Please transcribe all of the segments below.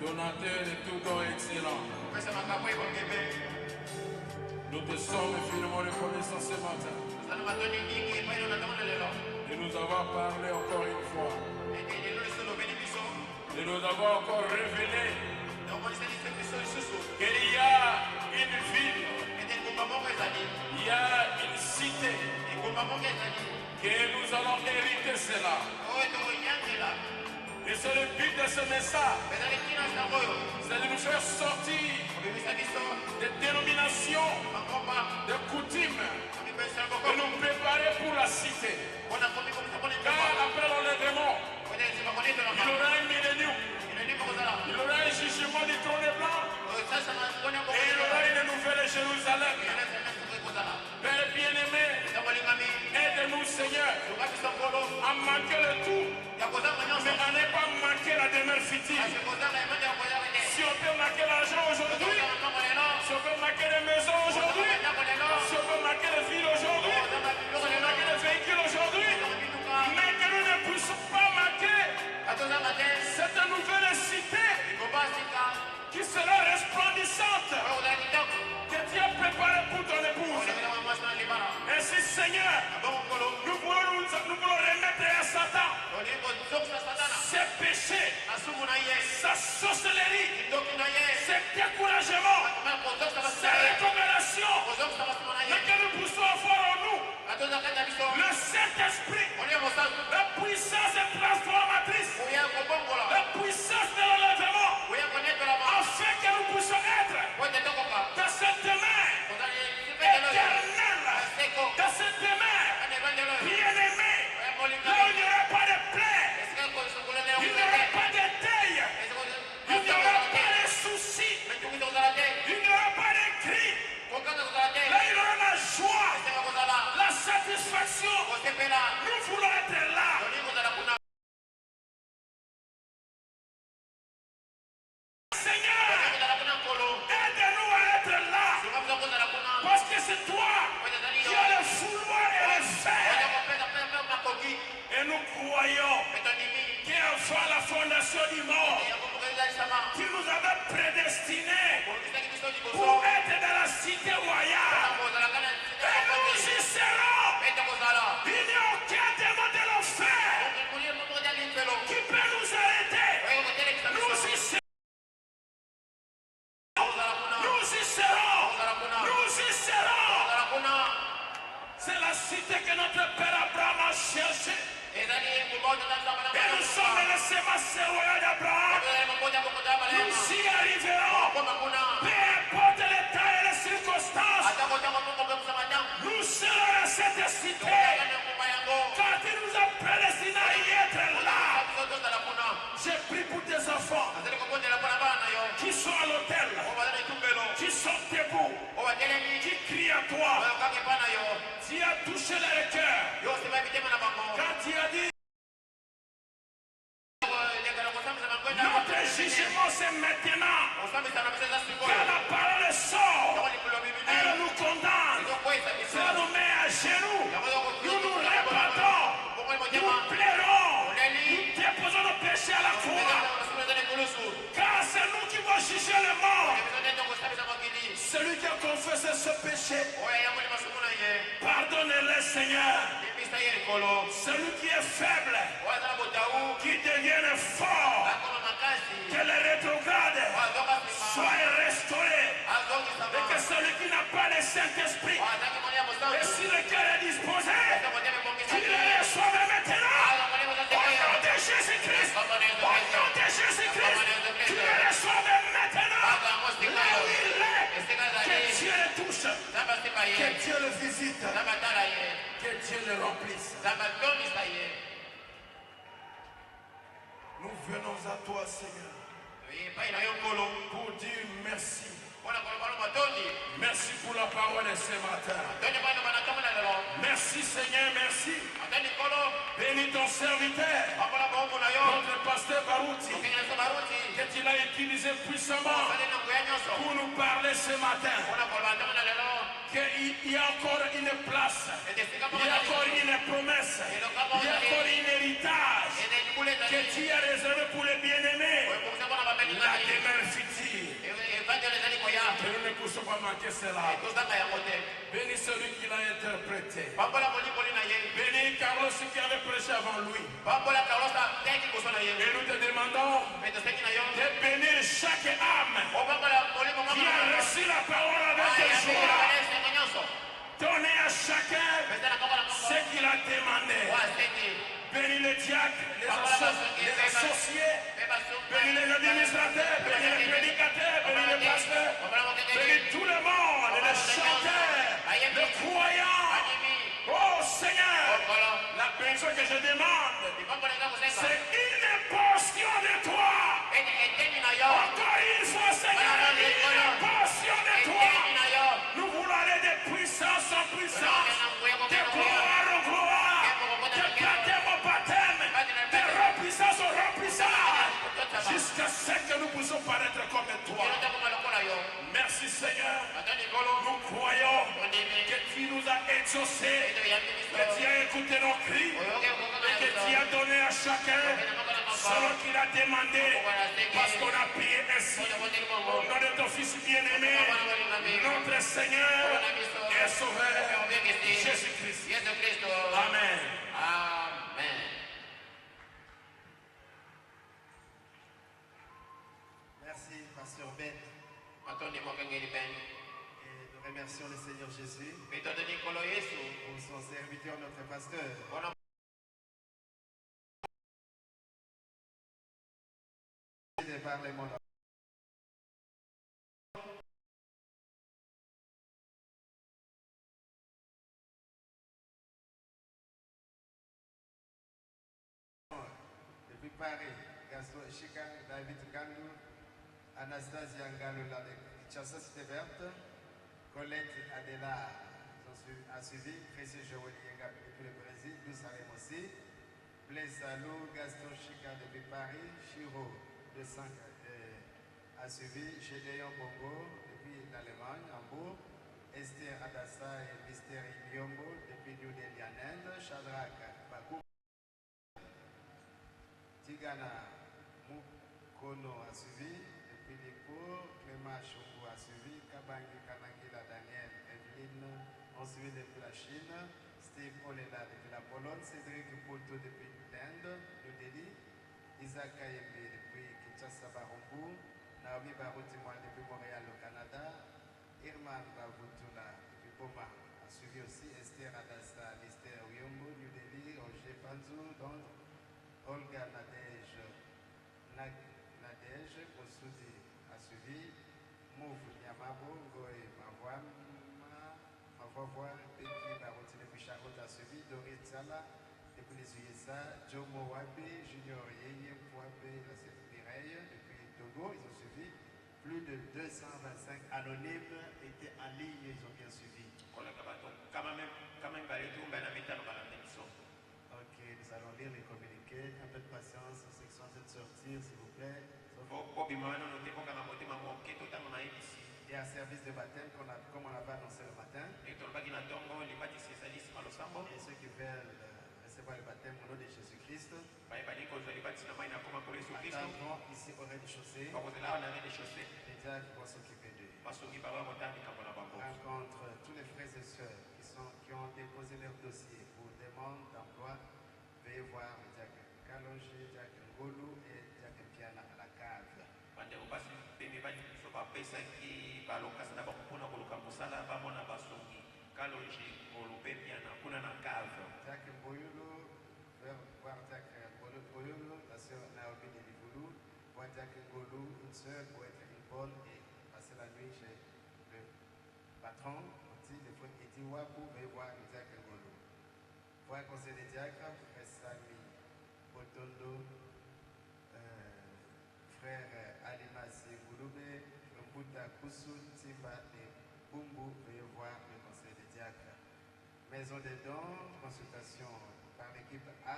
donateur de tout don excellent. Nous te sommes infiniment reconnaissants ce matin de nous avoir parlé encore une fois, de nous avoir encore révélé qu'il y a une ville, il y a une cité, que nous allons hériter cela. Et c'est le but de ce message, c'est de nous faire sortir des dénominations, de coutumes, de nous préparer pour la cité. Car après l'enlèvement, il y aura un millénium, il y aura un jugement du trône blanc, et il y aura une nouvelle Jérusalem. Père bien-aimé, aide-nous Seigneur à manquer le tout, mais à ne pas manquer la demeure fictive. Si on peut manquer l'argent aujourd'hui, si on peut manquer les maisons aujourd'hui, si on peut manquer les villes aujourd'hui, si on peut manquer les véhicules aujourd'hui, mais que nous ne puissions pas manquer cette nouvelle cité qui sera resplendissante, que tu as préparée pour ton épouse. Ainsi Seigneur, nous voulons remettre à Satan ses péchés, sa sorcellerie, ses découragements, ses récompensations, mais que nous puissions avoir en nous le Saint-Esprit, la puissance transformatrice, la puissance de l'enlèvement, afin que nous puissions être dans cette demeure éternelle, dans cette demeure bien-aimée, là où il n'y aura pas de plaie, il n'y aura pas de taille, il n'y aura pas de soucis, il n'y aura pas de cris, là il y aura la joie, la satisfaction. Nous voulons être là. Seigneur, aide-nous à être là, parce que c'est toi qui as le fouloir et le fer. Et nous croyons qu'avant la fondation du monde, tu nous avais prédestinés pour être dans la cité royale. Et nous y serons. Il n'y a aucun démon de l'enfer qui peut nous arrêter. Nous y serons. Nous y serons. Nous y serons. C'est la cité que notre père Abraham a cherchée. Et nous sommes les semences royales d'Abraham. Nous y arriverons. Peu importe les temps et les circonstances. Nous serons dans cette cité. Quand il nous a prédestinés à y être là. J'ai pris pour tes enfants qui sont à l'hôtel, qui sont debout, qui crient à toi. Tu as touché leur cœur. Quand tu as dit notre jugement c'est maintenant. Quand la parole sort, elle nous condamne, ça nous met à genoux, nous nous répandons, nous pleurons, nous déposons nos péchés à la croix. Car c'est nous qui vont juger le monde. Celui qui a confessé ce péché, pardonne-le Seigneur. Celui qui est faible, qui devienne fort, que le rétrograde soit restauré, et que celui qui n'a pas le Saint-Esprit, et si le cœur est disposé, qu'il le reçoive maintenant. Au nom de Jésus-Christ, au nom de Jésus-Christ, qu'il le reçoive maintenant. Là où il est, que Dieu le touche, que Dieu le visite, que Dieu le remplisse. Nous venons à toi, Seigneur, pour dire merci. Merci pour la parole de ce matin. Merci Seigneur, merci. Bénis ton serviteur, notre pasteur Barouti, que tu l'as utilisé puissamment pour nous parler ce matin. Qu'il y a encore une place, il y a encore une promesse, il y a encore un héritage que tu as réservé pour les bien-aimés. La des mains futures. Et nous ne poussons pas manquer cela. Bénis celui qui l'a interprété. Bénis Carlos qui avait prêché avant lui. Et nous te demandons de bénir chaque âme qui a reçu la parole avec joie. Donnez à chacun ce qu'il a demandé. Bénis les diacres, les associés, bénis les administrateurs, bénis les prédicateurs, bénis les pasteurs, bénis tout le monde, les chanteurs, les croyants. Oh Seigneur, la bénédiction que je demande, c'est une portion de toi. Encore une fois, Seigneur, une portion de toi. Nous voulons aller de puissance en puissance, de gloire en gloire, de baptême en baptême, de remplissage en remplissage, jusqu'à ce que nous puissions paraître comme toi. Merci Seigneur, nous croyons que tu nous as exaucés, que tu as écouté nos cris, et que tu as donné à chacun selon qu'il a demandé, parce qu'on a prié ainsi. Au nom de ton Fils bien-aimé, notre Seigneur et Sauveur, Jésus-Christ. Amen. Amen. Merci, Pasteur Ben. Et nous remercions le Seigneur Jésus pour son serviteur, notre pasteur. Par les mondes. Depuis Paris, Gaston Chican, David Kandou, Anastasia Ngalo, la Chassa Cité Verte, Colette Adela a suivi, Chrissy Joël Yenga depuis le Brésil, nous savons aussi, Blaise Salou, Gaston Chican depuis Paris, Chiro de 5 a suivi, Gédéon Bongo depuis l'Allemagne, Hambourg, Esther Adassa et Mystère Yombo depuis New Delhi en Inde, Shadrach Bakou, Tigana Mukono a suivi, depuis Lipo, Clément Chungu a suivi, Kabangi Kanangila Daniel Eveline ont suivi depuis la Chine, Steve Olela depuis la Pologne, Cédric Poto depuis l'Inde, New Delhi, Isaac Kayembe depuis Kinshasa Barumbu, Naomi Baroutimoine depuis Montréal au Canada, Irman Bavutula depuis Boma a suivi aussi, Esther Adassa, Lister Uyombo, New Delhi, Roger Panzou, donc Olga Nadège Mossoudi a suivi, Mouv Nyamabo, Goé Mavovoa, Beki Barouti depuis Charlotte a suivi, Dorit Sala depuis les USA, Joe Mowabe, Junior Yeye Pouabe, la Mireille depuis Togo, ils ont suivi. Plus de 225 anonymes étaient en ligne, ils ont bien suivi. Ok, nous allons lire les communiqués. Un peu de patience, ceux qui sont en train de sortir, s'il vous plaît. Il y a un service de baptême comme on l'avait annoncé le matin. Et ceux qui veulent recevoir le baptême au nom de Jésus-Christ, attendront ici au rez-de-chaussée. Les diacres vont s'occuper d'eux. Rencontre tous les frères et sœurs qui ont déposé leur dossier pour demande d'emploi. Veuillez voir le diacre Kalonji, diacre Ngolu et diacre Piana à la cave. Diacre Boyolo, voir diacre Boyolo, la sœur Naomi de Livoulou, voir diacre Ngolu, une sœur pour être une bonne et passer la nuit chez le patron, aussi des fois Etiwa pour voir le diacre Ngolu. Voir un conseil des diacres, frère Sami Botondo, frère Alimasi Gouloube, Mbuta Koussou, Timba et Bumbu, veuillez voir le conseil des diacres. Maison des dons, consultation par l'équipe A.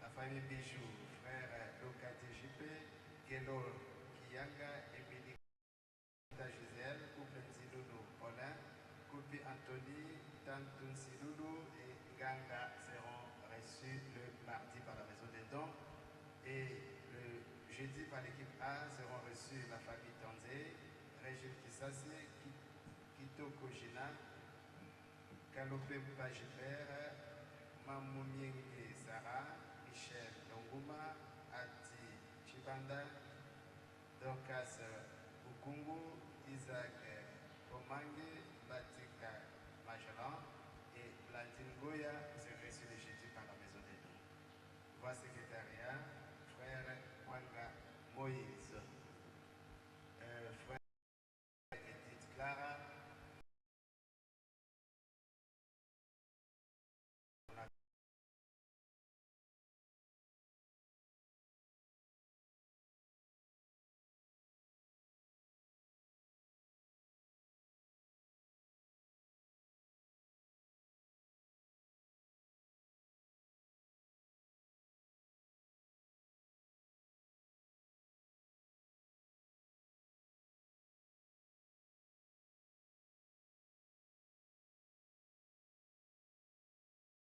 La famille Bijou, frère Lokati JP, Gelo Kiyanga, Émilie Gisèle, couple Nziloulou Paulin, couple Anthony, Tantoun Siloulou et Ganga seront reçus le mardi par la maison des dons. Et Jeudi, par l'équipe A, seront reçus la famille Tanzé, Régine Kisase, Kitoko Gina, Kalopé Bajibert, Mamoumienge Sarah, Michel Longuma, Ati Chibanda, Dorcas Bukungu, Isaac Pomange, Batika Majolan et Blandine Goya seront reçus le jeudi par la maison des dons. Voix secrétariat, frère Wanga Moïse.